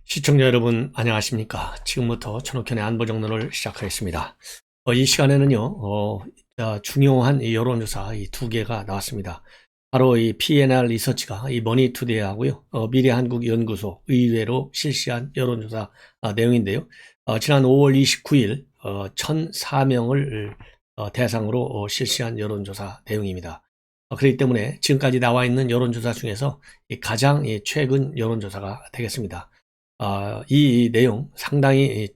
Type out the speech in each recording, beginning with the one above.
시청자 여러분 안녕하십니까. 지금부터 천옥현의 안보정론을 시작하겠습니다. 이 시간에는요 중요한 이 여론조사 이 두 개가 나왔습니다. 바로 이 P&R 리서치가 이 머니투데이하고요 미래한국연구소 의외로 실시한 여론조사 내용인데요. 지난 5월 29일 1,004명을 대상으로 실시한 여론조사 내용입니다. 그렇기 때문에 지금까지 나와 있는 여론조사 중에서 가장 최근 여론조사가 되겠습니다. 이 내용 상당히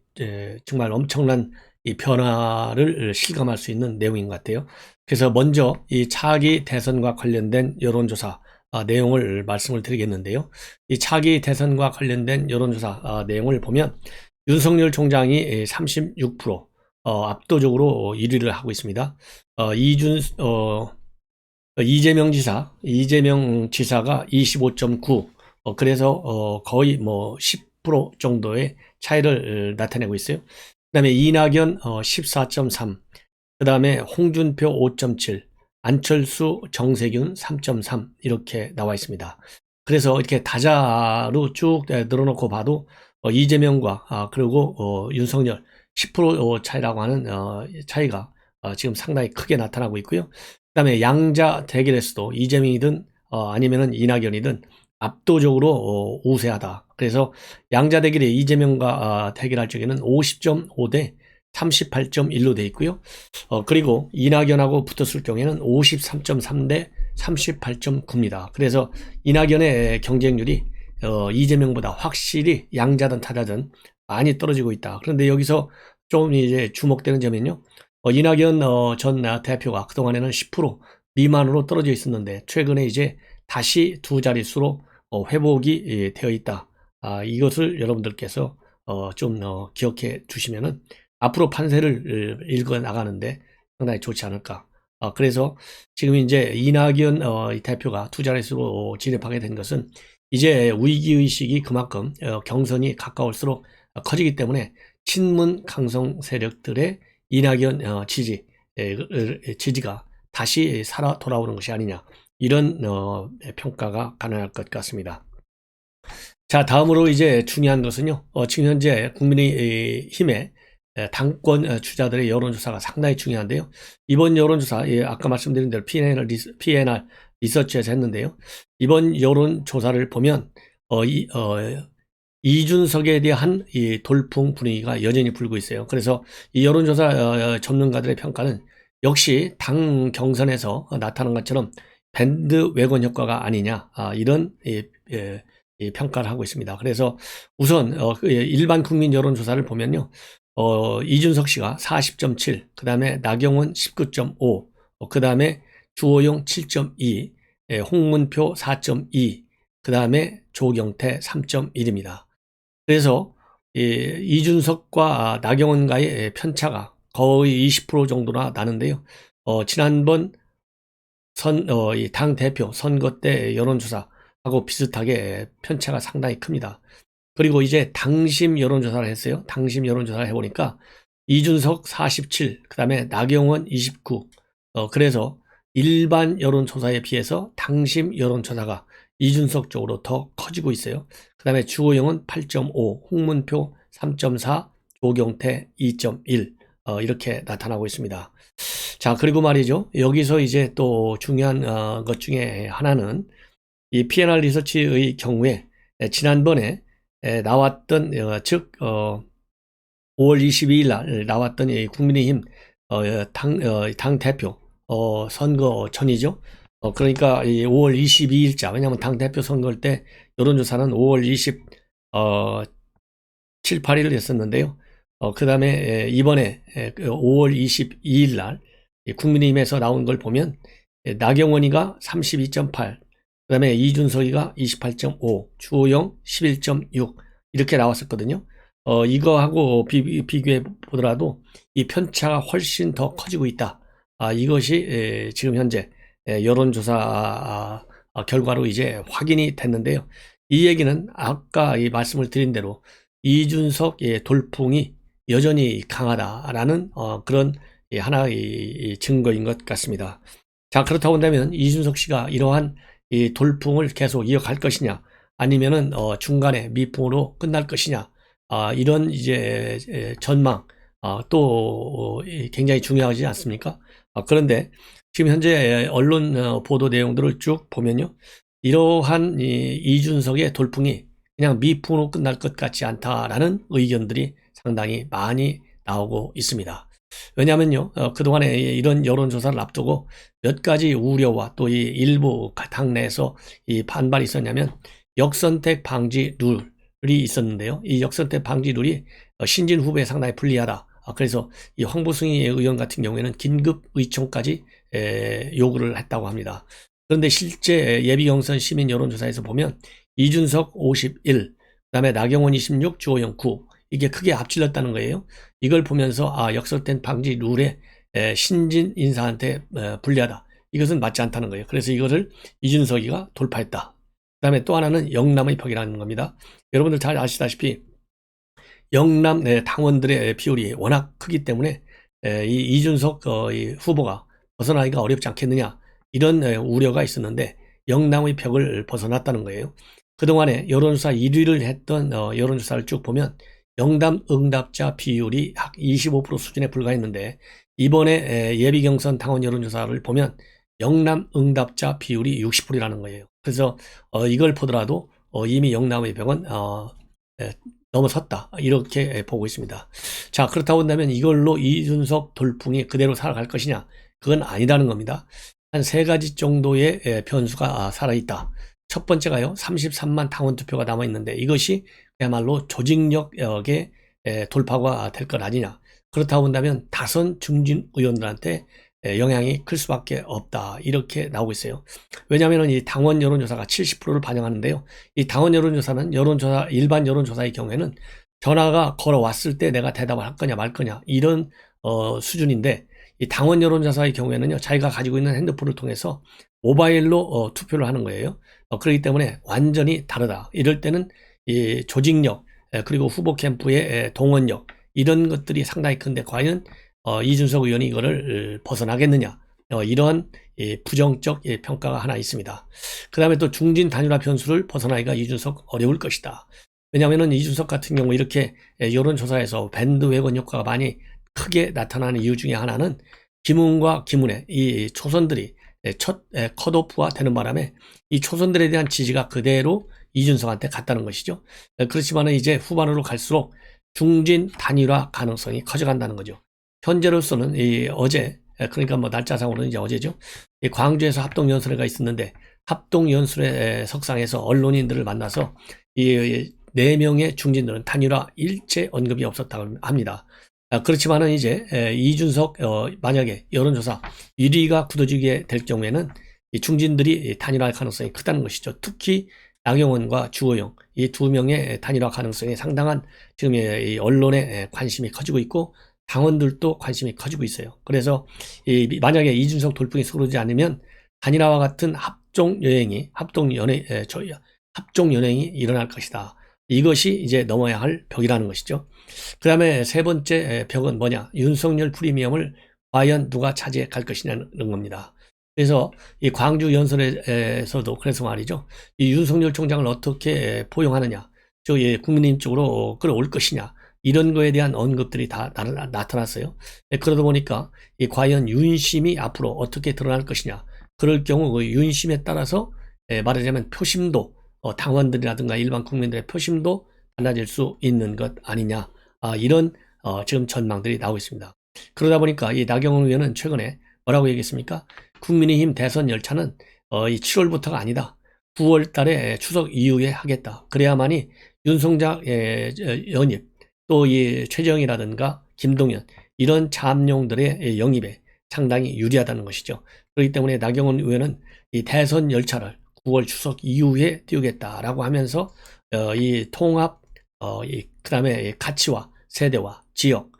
정말 엄청난 이 변화를 실감할 수 있는 내용인 것 같아요. 그래서 먼저 이 차기 대선과 관련된 여론조사 내용을 말씀을 드리겠는데요. 이 차기 대선과 관련된 여론조사 내용을 보면 윤석열 총장이 36% 압도적으로 1위를 하고 있습니다. 이재명 지사가 25.9, 그래서 거의 뭐 10% 정도의 차이를 나타내고 있어요. 그 다음에 이낙연 14.3, 그 다음에 홍준표 5.7, 안철수, 정세균 3.3 이렇게 나와 있습니다. 그래서 이렇게 다자로 쭉 늘어놓고 봐도 이재명과 그리고 윤석열 10% 차이라고 하는 차이가 지금 상당히 크게 나타나고 있고요. 그 다음에 양자 대결에서도 이재명이든 아니면은 이낙연이든 압도적으로 우세하다. 그래서 양자 대결에 이재명과 대결할 적에는 50.5 대 38.1로 돼 있고요. 그리고 이낙연하고 붙었을 경우에는 53.3 대 38.9입니다. 그래서 이낙연의 경쟁률이 이재명보다 확실히 양자든 타자든 많이 떨어지고 있다. 그런데 여기서 좀 이제 주목되는 점은요. 이낙연 전 대표가 그동안에는 10% 미만으로 떨어져 있었는데 최근에 이제 다시 두 자릿수로 회복이 되어 있다. 이것을 여러분들께서 좀 기억해 주시면은 앞으로 판세를 읽어 나가는데 상당히 좋지 않을까. 그래서 지금 이제 이낙연 대표가 두 자릿수로 진입하게 된 것은 이제 위기의식이 그만큼 경선이 가까울수록 커지기 때문에 친문 강성 세력들의 이낙연 지지가 다시 살아 돌아오는 것이 아니냐, 이런 평가가 가능할 것 같습니다. 자, 다음으로 이제 중요한 것은요, 지금 현재 국민의힘의 당권 주자들의 여론조사가 상당히 중요한데요. 이번 여론조사, 아까 말씀드린 대로 P&R 리서치에서 했는데요. 이번 여론조사를 보면 이준석에 대한 이 돌풍 분위기가 여전히 불고 있어요. 그래서 이 여론조사 전문가들의 평가는 역시 당 경선에서 나타난 것처럼 밴드 웨건 효과가 아니냐, 이런 평가를 하고 있습니다. 그래서 우선 일반 국민 여론조사를 보면요, 이준석 씨가 40.7, 그 다음에 나경원 19.5, 그 다음에 주호영 7.2, 홍문표 4.2, 그 다음에 조경태 3.1입니다. 그래서 이준석과 나경원과의 편차가 거의 20% 정도나 나는데요. 지난번 당 대표 선거 때 여론조사하고 비슷하게 편차가 상당히 큽니다. 그리고 이제 당심 여론조사를 했어요. 당심 여론조사를 해보니까 이준석 47, 그 다음에 나경원 29, 그래서 일반 여론조사에 비해서 당심 여론조사가 이준석 쪽으로 더 커지고 있어요. 그 다음에 주호영은 8.5, 홍문표 3.4, 조경태 2.1, 이렇게 나타나고 있습니다. 자, 그리고 말이죠. 여기서 이제 또 중요한 것 중에 하나는 이 P&R 리서치의 경우에 지난번에 나왔던 즉 5월 22일 날 나왔던 이 국민의힘 당 대표 선거 전이죠. 그러니까 이 5월 22일자, 왜냐하면 당 대표 선거일 때 여론조사는 5월 27, 8일을 했었는데요. 그 다음에 이번에 5월 22일 날 국민의힘에서 나온 걸 보면 나경원이가 32.8, 그 다음에 이준석이가 28.5, 주호영 11.6 이렇게 나왔었거든요. 이거하고 비교해 보더라도 이 편차가 훨씬 더 커지고 있다. 이것이 지금 현재 여론조사 결과로 이제 확인이 됐는데요. 이 얘기는 아까 말씀을 드린 대로 이준석의 돌풍이 여전히 강하다라는 그런 하나의 증거인 것 같습니다. 자, 그렇다고 한다면 이준석 씨가 이러한 이 돌풍을 계속 이어갈 것이냐, 아니면은 중간에 미풍으로 끝날 것이냐, 이런 이제 전망 또 굉장히 중요하지 않습니까? 그런데 지금 현재 언론 보도 내용들을 쭉 보면요, 이러한 이준석의 돌풍이 그냥 미풍으로 끝날 것 같지 않다라는 의견들이 상당히 많이 나오고 있습니다. 왜냐하면요, 그동안에 이런 여론조사를 앞두고 몇 가지 우려와 또 이 일부 당내에서 이 반발이 있었냐면, 역선택 방지 룰이 있었는데요. 이 역선택 방지 룰이 신진 후보에 상당히 불리하다. 그래서 이 황보승희 의원 같은 경우에는 긴급 의총까지 요구를 했다고 합니다. 그런데 실제 예비경선 시민 여론조사에서 보면 이준석 51, 그다음에 나경원 26, 주호영 9, 이게 크게 앞질렀다는 거예요. 이걸 보면서 역설된 방지 룰에 신진 인사한테 불리하다, 이것은 맞지 않다는 거예요. 그래서 이거를 이준석이가 돌파했다. 그 다음에 또 하나는 영남의 벽이라는 겁니다. 여러분들 잘 아시다시피 영남 당원들의 비율이 워낙 크기 때문에 이 이준석 이 후보가 벗어나기가 어렵지 않겠느냐, 이런 우려가 있었는데 영남의 벽을 벗어났다는 거예요. 그동안에 여론조사 1위를 했던 여론조사를 쭉 보면 영남 응답자 비율이 약 25% 수준에 불과했는데, 이번에 예비경선 당원 여론조사를 보면 영남 응답자 비율이 60%라는 거예요. 그래서 이걸 보더라도 이미 영남의 벽은 넘어섰다, 이렇게 보고 있습니다. 자, 그렇다고 한다면 이걸로 이준석 돌풍이 그대로 살아갈 것이냐, 그건 아니라는 겁니다. 한 세 가지 정도의 변수가 살아있다. 첫 번째가요, 33만 당원 투표가 남아있는데 이것이 그야말로 조직력의 돌파가 될 것 아니냐. 그렇다고 한다면 다선 중진 의원들한테 영향이 클 수밖에 없다, 이렇게 나오고 있어요. 왜냐하면 이 당원 여론조사가 70%를 반영하는데요, 이 당원 여론조사는 일반 여론조사의 경우에는 전화가 걸어왔을 때 내가 대답을 할 거냐 말 거냐, 이런 수준인데, 이 당원 여론조사의 경우에는요, 자기가 가지고 있는 핸드폰을 통해서 모바일로 투표를 하는 거예요. 그렇기 때문에 완전히 다르다. 이럴 때는 이 조직력, 그리고 후보 캠프의 동원력, 이런 것들이 상당히 큰데 과연 이준석 의원이 이거를 벗어나겠느냐, 이러한 부정적 평가가 하나 있습니다. 그 다음에 또 중진 단일화 변수를 벗어나기가 이준석 어려울 것이다. 왜냐하면 이준석 같은 경우 이렇게 여론조사에서 밴드웨건 효과가 많이 크게 나타나는 이유 중에 하나는 김웅과 김은혜, 이 초선들이 첫 컷오프가 되는 바람에 이 초선들에 대한 지지가 그대로 이준석한테 갔다는 것이죠. 그렇지만 이제 후반으로 갈수록 중진 단일화 가능성이 커져간다는 거죠. 현재로서는 어제, 그러니까 뭐 날짜상으로는 이제 어제죠, 광주에서 합동연설회가 있었는데, 합동연설회 석상에서 언론인들을 만나서 이 4명의 중진들은 단일화 일체 언급이 없었다고 합니다. 그렇지만은 이제 이준석 만약에 여론조사 1위가 굳어지게 될 경우에는 이 중진들이 단일화할 가능성이 크다는 것이죠. 특히 나경원과 주호영, 이 2명의 단일화 가능성이 상당한 지금 이 언론의 관심이 커지고 있고 당원들도 관심이 커지고 있어요. 그래서 만약에 이준석 돌풍이 서두르지 않으면 단일화와 같은 합종연행이 일어날 것이다. 이것이 이제 넘어야 할 벽이라는 것이죠. 그 다음에 세 번째 벽은 뭐냐, 윤석열 프리미엄을 과연 누가 차지해 갈 것이냐는 겁니다. 그래서 이 광주 연설에서도 그래서 말이죠, 이 윤석열 총장을 어떻게 포용하느냐, 저 국민의힘 쪽으로 끌어올 것이냐, 이런 거에 대한 언급들이 다 나타났어요. 그러다 보니까 과연 윤심이 앞으로 어떻게 드러날 것이냐, 그럴 경우 그 윤심에 따라서 말하자면 표심도, 당원들이라든가 일반 국민들의 표심도 달라질 수 있는 것 아니냐, 이런 지금 전망들이 나오고 있습니다. 그러다 보니까 이 나경원 의원은 최근에 뭐라고 얘기했습니까? 국민의힘 대선 열차는 이 7월부터가 아니다, 9월 달에 추석 이후에 하겠다. 그래야만이 윤총장 연입, 또 이 최재형이라든가 김동연, 이런 잠룡들의 영입에 상당히 유리하다는 것이죠. 그렇기 때문에 나경원 의원은 이 대선 열차를 9월 추석 이후에 띄우겠다라고 하면서 이 통합, 그 다음에 가치와 세대와 지역,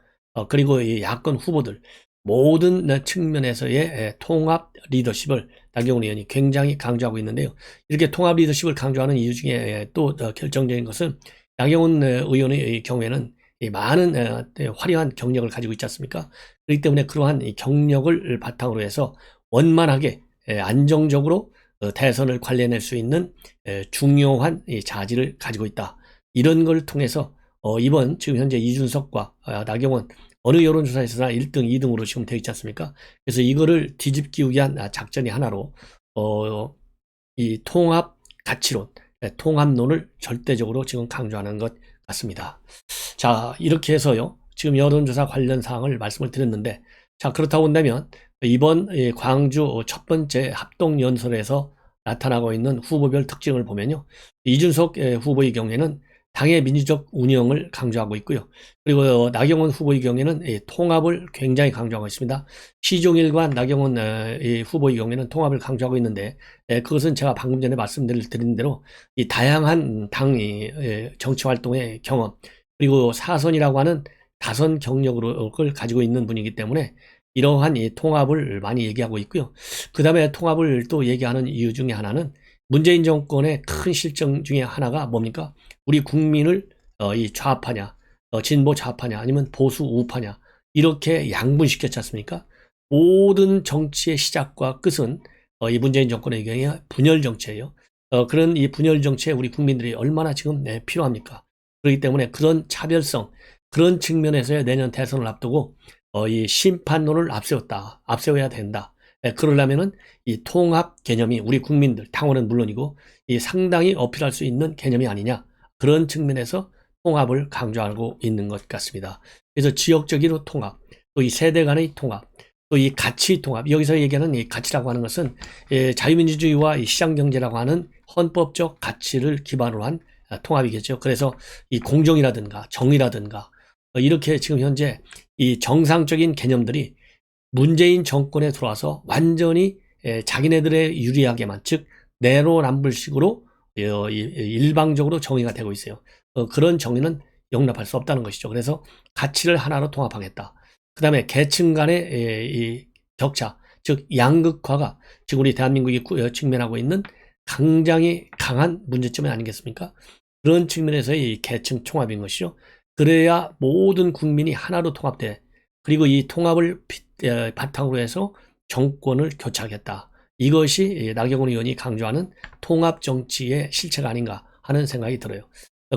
그리고 이 야권 후보들 모든 측면에서의 통합 리더십을 나경원 의원이 굉장히 강조하고 있는데요. 이렇게 통합 리더십을 강조하는 이유 중에 또 결정적인 것은 나경원 의원의 경우에는 많은 화려한 경력을 가지고 있지 않습니까? 그렇기 때문에 그러한 경력을 바탕으로 해서 원만하게 안정적으로 대선을 관리해낼 수 있는 중요한 이 자질을 가지고 있다. 이런 걸 통해서 이번 지금 현재 이준석과 나경원 어느 여론조사에서나 1등, 2등으로 지금 되어 있지 않습니까? 그래서 이거를 뒤집기 위한 작전이 하나로 이 통합 가치론, 통합론을 절대적으로 지금 강조하는 것 같습니다. 자, 이렇게 해서요. 지금 여론조사 관련 사항을 말씀을 드렸는데, 자, 그렇다고 한다면 이번 광주 첫 번째 합동연설에서 나타나고 있는 후보별 특징을 보면요. 이준석 후보의 경우에는 당의 민주적 운영을 강조하고 있고요. 그리고 나경원 후보의 경우에는 통합을 굉장히 강조하고 있습니다. 시종일관 나경원 후보의 경우에는 통합을 강조하고 있는데, 그것은 제가 방금 전에 말씀드린 대로 이 다양한 당의 정치 활동의 경험, 그리고 사선이라고 하는 다선 경력을 가지고 있는 분이기 때문에 이러한 이 통합을 많이 얘기하고 있고요. 그 다음에 통합을 또 얘기하는 이유 중에 하나는 문재인 정권의 큰 실정 중에 하나가 뭡니까? 우리 국민을 이 좌파냐, 진보 좌파냐, 아니면 보수 우파냐 이렇게 양분시켰지 않습니까? 모든 정치의 시작과 끝은 이 문재인 정권의 경우에 분열 정치예요. 그런 이 분열 정치에 우리 국민들이 얼마나 지금 필요합니까? 그렇기 때문에 그런 차별성, 그런 측면에서의 내년 대선을 앞두고 이 심판론을 앞세워야 된다. 그러려면은 이 통합 개념이 우리 국민들, 당원은 물론이고 이 상당히 어필할 수 있는 개념이 아니냐. 그런 측면에서 통합을 강조하고 있는 것 같습니다. 그래서 지역적으로 통합, 또 이 세대 간의 통합, 또 이 가치 통합, 여기서 얘기하는 이 가치라고 하는 것은 자유민주주의와 이 시장경제라고 하는 헌법적 가치를 기반으로 한 통합이겠죠. 그래서 이 공정이라든가 정의라든가 이렇게 지금 현재 이 정상적인 개념들이 문재인 정권에 들어와서 완전히 자기네들의 유리하게만, 즉 내로남불식으로 일방적으로 정의가 되고 있어요. 그런 정의는 용납할 수 없다는 것이죠. 그래서 가치를 하나로 통합하겠다. 그 다음에 계층 간의 이 격차, 즉 양극화가 지금 우리 대한민국이 직면하고 있는 굉장히 강한 문제점이 아니겠습니까? 그런 측면에서의 이 계층 총합인 것이죠. 그래야 모든 국민이 하나로 통합돼. 그리고 이 통합을 바탕으로 해서 정권을 교체하겠다. 이것이 나경원 의원이 강조하는 통합 정치의 실체가 아닌가 하는 생각이 들어요.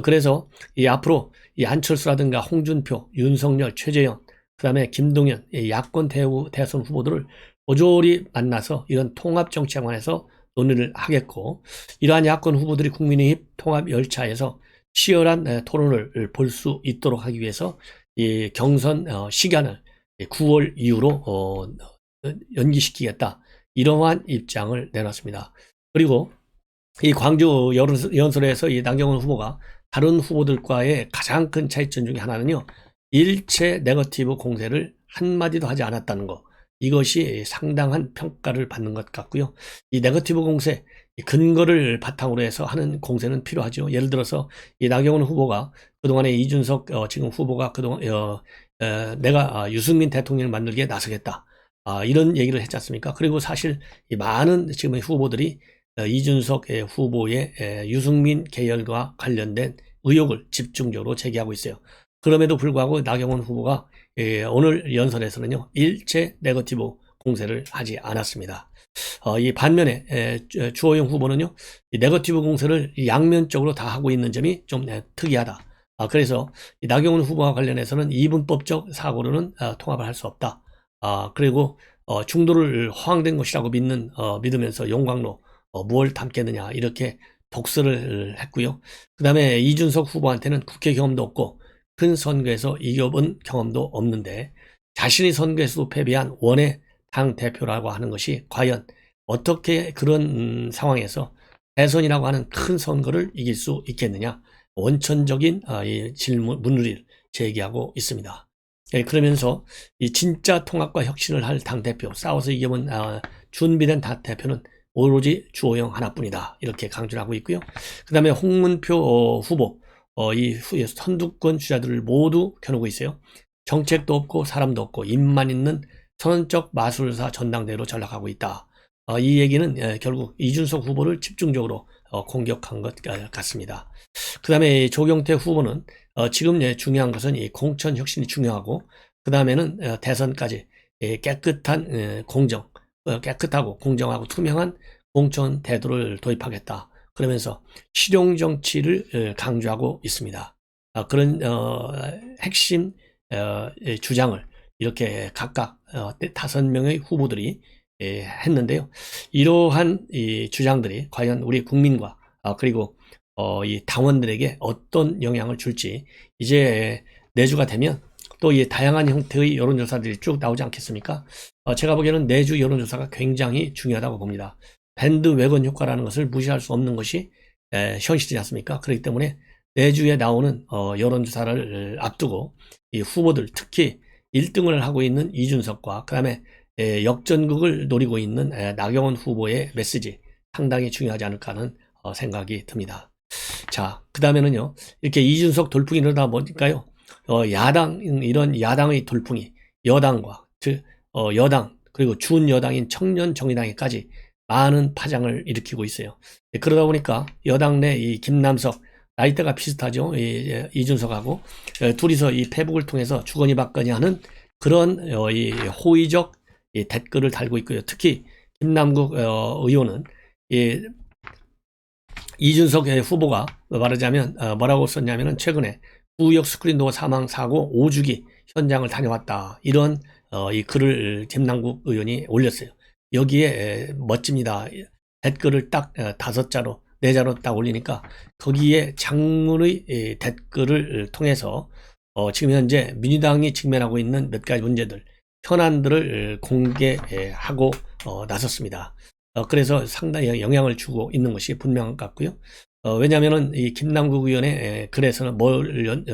그래서 이 앞으로 이 안철수라든가 홍준표, 윤석열, 최재형, 그 다음에 김동연, 야권 대선 후보들을 모조리 만나서 이런 통합 정치에 관해서 논의를 하겠고, 이러한 야권 후보들이 국민의힘 통합 열차에서 치열한 토론을 볼 수 있도록 하기 위해서 이 경선 시간을 9월 이후로 연기시키겠다. 이러한 입장을 내놨습니다. 그리고 이 광주 연설에서 이 나경원 후보가 다른 후보들과의 가장 큰 차이점 중에 하나는요. 일체 네거티브 공세를 한마디도 하지 않았다는 것. 이것이 상당한 평가를 받는 것 같고요. 이 네거티브 공세, 근거를 바탕으로 해서 하는 공세는 필요하죠. 예를 들어서 이 나경원 후보가 그동안에 이준석 지금 후보가 그동안 내가 유승민 대통령을 만들기에 나서겠다. 이런 얘기를 했지 않습니까? 그리고 사실 이 많은 지금의 후보들이 이준석 후보의 유승민 계열과 관련된 의혹을 집중적으로 제기하고 있어요. 그럼에도 불구하고 나경원 후보가 오늘 연설에서는요. 일체 네거티브 공세를 하지 않았습니다. 이 반면에 주호영 후보는요. 이 네거티브 공세를 양면적으로 다 하고 있는 점이 좀 특이하다. 그래서 이 나경원 후보와 관련해서는 이분법적 사고로는 통합을 할 수 없다. 그리고 중도를 허황된 것이라고 믿으면서 용광로 무엇을 담겠느냐 이렇게 독설을 했고요. 그 다음에 이준석 후보한테는 국회 경험도 없고 큰 선거에서 이겨본 경험도 없는데 자신이 선거에서도 패배한 원외 당 대표라고 하는 것이 과연 어떻게 그런 상황에서 대선이라고 하는 큰 선거를 이길 수 있겠느냐 원천적인 이 문의를 제기하고 있습니다. 그러면서 이 진짜 통합과 혁신을 할 당대표, 싸워서 이겨본 준비된 당대표는 오로지 주호영 하나뿐이다. 이렇게 강조를 하고 있고요. 그 다음에 홍문표 후보, 이 선두권 주자들을 모두 겨누고 있어요. 정책도 없고 사람도 없고 입만 있는 선언적 마술사 전당대회로 전락하고 있다. 이 얘기는 결국 이준석 후보를 집중적으로 공격한 것 같습니다. 그 다음에 조경태 후보는 지금 중요한 것은 이 공천 혁신이 중요하고 그 다음에는 대선까지 깨끗한 공정, 깨끗하고 공정하고 투명한 공천 태도를 도입하겠다. 그러면서 실용 정치를 강조하고 있습니다. 그런 핵심 주장을 이렇게 각각 5명의 후보들이 했는데요. 이러한 이 주장들이 과연 우리 국민과 그리고 이 당원들에게 어떤 영향을 줄지 이제 내주가 되면 또 이 다양한 형태의 여론조사들이 쭉 나오지 않겠습니까? 제가 보기에는 내주 여론조사가 굉장히 중요하다고 봅니다. 밴드웨건 효과라는 것을 무시할 수 없는 것이 현실이지 않습니까? 그렇기 때문에 내주에 나오는 여론조사를 앞두고 이 후보들 특히 1등을 하고 있는 이준석과 그 다음에 역전극을 노리고 있는 나경원 후보의 메시지 상당히 중요하지 않을까 하는 생각이 듭니다. 자, 그 다음에는요, 이렇게 이준석 돌풍이 일어나다 보니까요, 이런 야당의 돌풍이 여당과, 즉, 여당, 그리고 준여당인 청년정의당에까지 많은 파장을 일으키고 있어요. 그러다 보니까 여당 내 이 김남석, 나이대가 비슷하죠. 이준석하고 둘이서 이 페북을 통해서 주거니 받거니 하는 그런 이 호의적 댓글을 달고 있고요. 특히 김남국 의원은 이준석 후보가 말하자면 뭐라고 썼냐면은 최근에 구역 스크린도어 사망 사고 5주기 현장을 다녀왔다. 이런 이 글을 김남국 의원이 올렸어요. 여기에 멋집니다. 댓글을 딱 5자로 4자로 딱 올리니까 거기에 장문의 댓글을 통해서 지금 현재 민주당이 직면하고 있는 몇 가지 문제들, 현안들을 공개하고 나섰습니다. 그래서 상당히 영향을 주고 있는 것이 분명한 것 같고요. 왜냐하면은 이 김남국 의원의 글에서는 뭘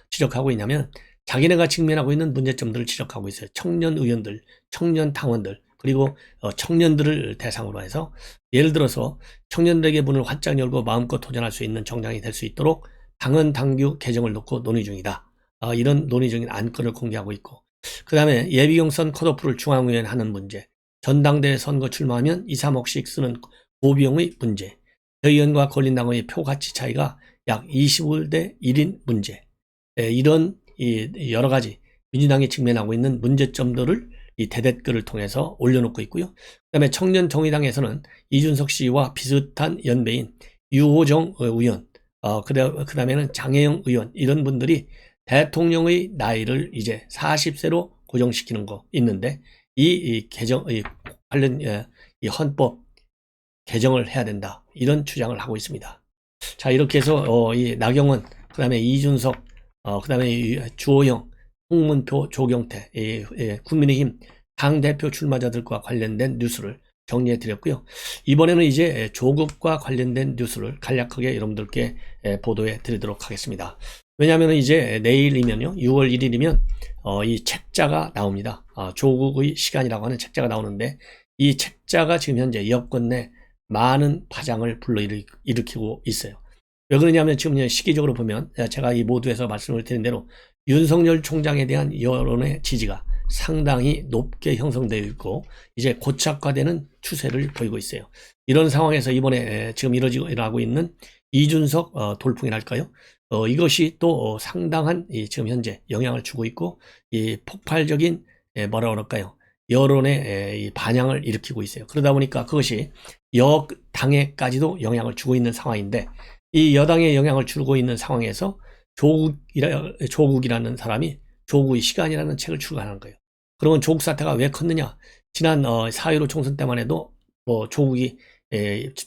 지적하고 있냐면 자기네가 직면하고 있는 문제점들을 지적하고 있어요. 청년 의원들, 청년 당원들, 그리고 청년들을 대상으로 해서 예를 들어서 청년들에게 문을 활짝 열고 마음껏 도전할 수 있는 정당이 될 수 있도록 당헌 당규 개정을 놓고 논의 중이다. 이런 논의 중인 안건을 공개하고 있고, 그 다음에 예비경선 컷오프를 중앙위원회 하는 문제, 전당대회 선거 출마하면 2, 3억씩 쓰는 고비용의 문제, 대의원과 권린당의 표 가치 차이가 약 25대 1인 문제, 이런 여러 가지 민주당이 직면하고 있는 문제점들을 이 대댓글을 통해서 올려놓고 있고요. 그 다음에 청년정의당에서는 이준석 씨와 비슷한 연배인 유호정 의원, 그 다음에는 장혜영 의원, 이런 분들이 대통령의 나이를 이제 40세로 고정시키는 거 있는데, 이 관련 이 헌법 개정을 해야 된다. 이런 주장을 하고 있습니다. 자, 이렇게 해서 이 나경원, 그 다음에 이준석, 그 다음에 주호영, 홍문표, 조경태, 국민의힘 당대표 출마자들과 관련된 뉴스를 정리해 드렸고요. 이번에는 이제 조국과 관련된 뉴스를 간략하게 여러분들께 보도해 드리도록 하겠습니다. 왜냐하면 이제 내일이면요, 6월 1일이면 이 책자가 나옵니다. 조국의 시간이라고 하는 책자가 나오는데, 이 책자가 지금 현재 여권 내 많은 파장을 불러일으키고 있어요. 왜 그러냐면 지금 시기적으로 보면 제가 이 모두에서 말씀을 드린 대로 윤석열 총장에 대한 여론의 지지가 상당히 높게 형성되어 있고 이제 고착화되는 추세를 보이고 있어요. 이런 상황에서 이번에 지금 일어나고 있는 이준석 돌풍이랄까요? 이것이 또 상당한 지금 현재 영향을 주고 있고 이 폭발적인 뭐라 그럴까요? 여론의 이 반향을 일으키고 있어요. 그러다 보니까 그것이 여당에까지도 영향을 주고 있는 상황인데, 이 여당에 영향을 주고 있는 상황에서 조국이라는 사람이 조국의 시간이라는 책을 출간하는 거예요. 그러면 조국 사태가 왜 컸느냐? 지난 4.15 총선 때만 해도 뭐 조국이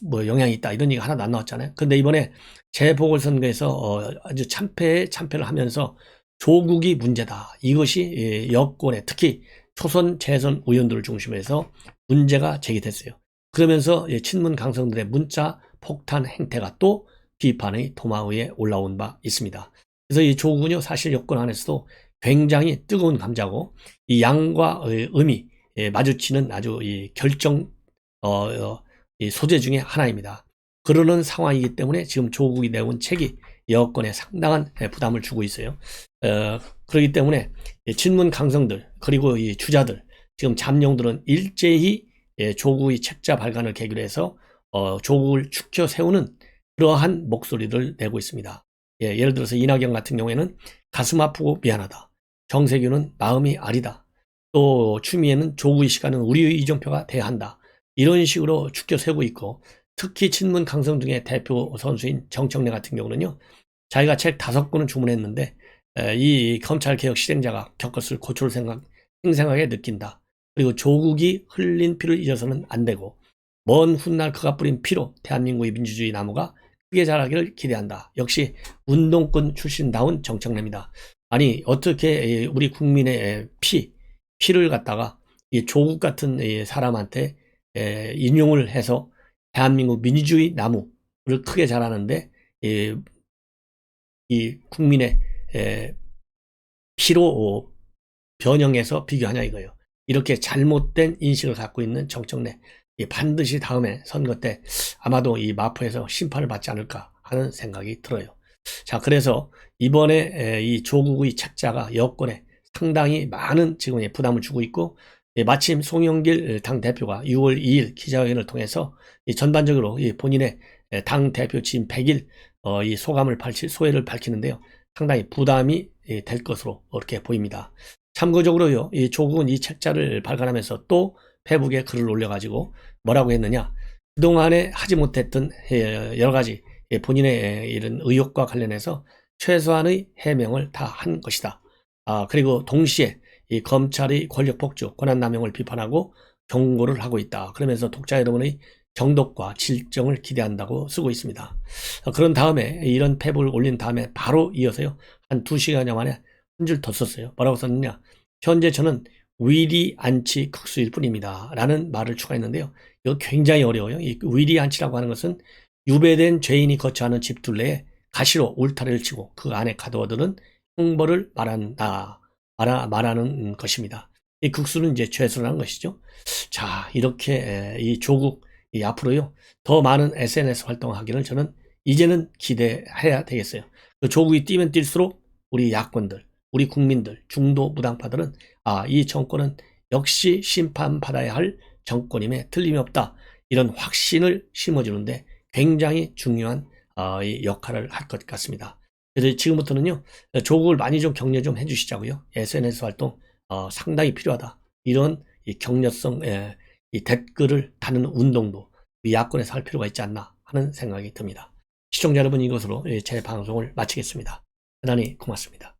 뭐 영향이 있다 이런 얘기가 하나도 안 나왔잖아요. 근데 이번에 재보궐선거에서 아주 참패를 하면서 조국이 문제다. 이것이 여권에 특히 초선 재선 의원들을 중심으로 해서 문제가 제기됐어요. 그러면서 친문 강성들의 문자 폭탄 행태가 또 비판의 도마 위에 올라온 바 있습니다. 그래서 이 조국은요, 사실 여권 안에서도 굉장히 뜨거운 감자고 이 양과 음이 마주치는 아주 이 결정 이 소재 중에 하나입니다. 그러는 상황이기 때문에 지금 조국이 내온 책이 여권에 상당한 부담을 주고 있어요. 그렇기 때문에 친문 강성들 그리고 이 주자들, 지금 잠룡들은 일제히 조국의 책자 발간을 계기로 해서 조국을 축켜 세우는 그러한 목소리를 내고 있습니다. 예를 들어서 이낙연 같은 경우에는 가슴 아프고 미안하다. 정세균은 마음이 아리다. 또 추미애는 조국의 시간은 우리의 이정표가 돼야 한다. 이런 식으로 축켜 세우고 있고, 특히 친문 강성중의 대표 선수인 정청래 같은 경우는요, 자기가 책 5권을 주문했는데 이 검찰개혁 실행자가 겪었을 고초를 생생하게 느낀다. 그리고 조국이 흘린 피를 잊어서는 안 되고, 먼 훗날 그가 뿌린 피로 대한민국의 민주주의 나무가 크게 자라기를 기대한다. 역시 운동권 출신다운 정청래입니다. 아니, 어떻게 우리 국민의 피를 갖다가 이 조국 같은 사람한테 인용을 해서 대한민국 민주주의 나무를 크게 자라는데 이 국민의 피로 변형해서 비교하냐 이거예요. 이렇게 잘못된 인식을 갖고 있는 정청래, 반드시 다음에 선거 때 아마도 이 마포에서 심판을 받지 않을까 하는 생각이 들어요. 자, 그래서 이번에 이 조국의 책자가 여권에 상당히 많은 지금 부담을 주고 있고, 마침 송영길 당대표가 6월 2일 기자회견을 통해서 전반적으로 본인의 당대표 취임 100일 이 소회를 밝히는데요. 상당히 부담이 될 것으로 그렇게 보입니다. 참고적으로요, 이 조국은 이 책자를 발간하면서 또 페북에 글을 올려가지고 뭐라고 했느냐. 그동안에 하지 못했던 여러 가지 본인의 이런 의혹과 관련해서 최소한의 해명을 다 한 것이다. 그리고 동시에 이 검찰의 권력 폭주, 권한 남용을 비판하고 경고를 하고 있다. 그러면서 독자 여러분의 정독과 질정을 기대한다고 쓰고 있습니다. 그런 다음에 이런 페북을 올린 다음에 바로 이어서요. 한 2시간여 만에 한 줄 더 썼어요. 뭐라고 썼느냐. 현재 저는 위리 안치 극수일 뿐입니다. 라는 말을 추가했는데요. 이거 굉장히 어려워요. 이 위리 안치라고 하는 것은 유배된 죄인이 거처하는 집 둘레에 가시로 울타리를 치고 그 안에 가두어두는 형벌을 말하는 것입니다. 이 극수는 이제 죄수라는 것이죠. 자, 이렇게 이 조국 앞으로요 더 많은 SNS 활동하기를 저는 이제는 기대해야 되겠어요. 그 조국이 뛰면 뛸수록 우리 야권들, 우리 국민들, 중도 무당파들은 이 정권은 역시 심판받아야 할 정권임에 틀림이 없다. 이런 확신을 심어주는데 굉장히 중요한 역할을 할 것 같습니다. 그래서 지금부터는요 조국을 많이 좀 격려 좀 해주시자고요. SNS 활동 상당히 필요하다. 이런 이 격려성 이 댓글을 다는 운동도 우리 야권에서 할 필요가 있지 않나 하는 생각이 듭니다. 시청자 여러분, 이것으로 제 방송을 마치겠습니다. 대단히 고맙습니다.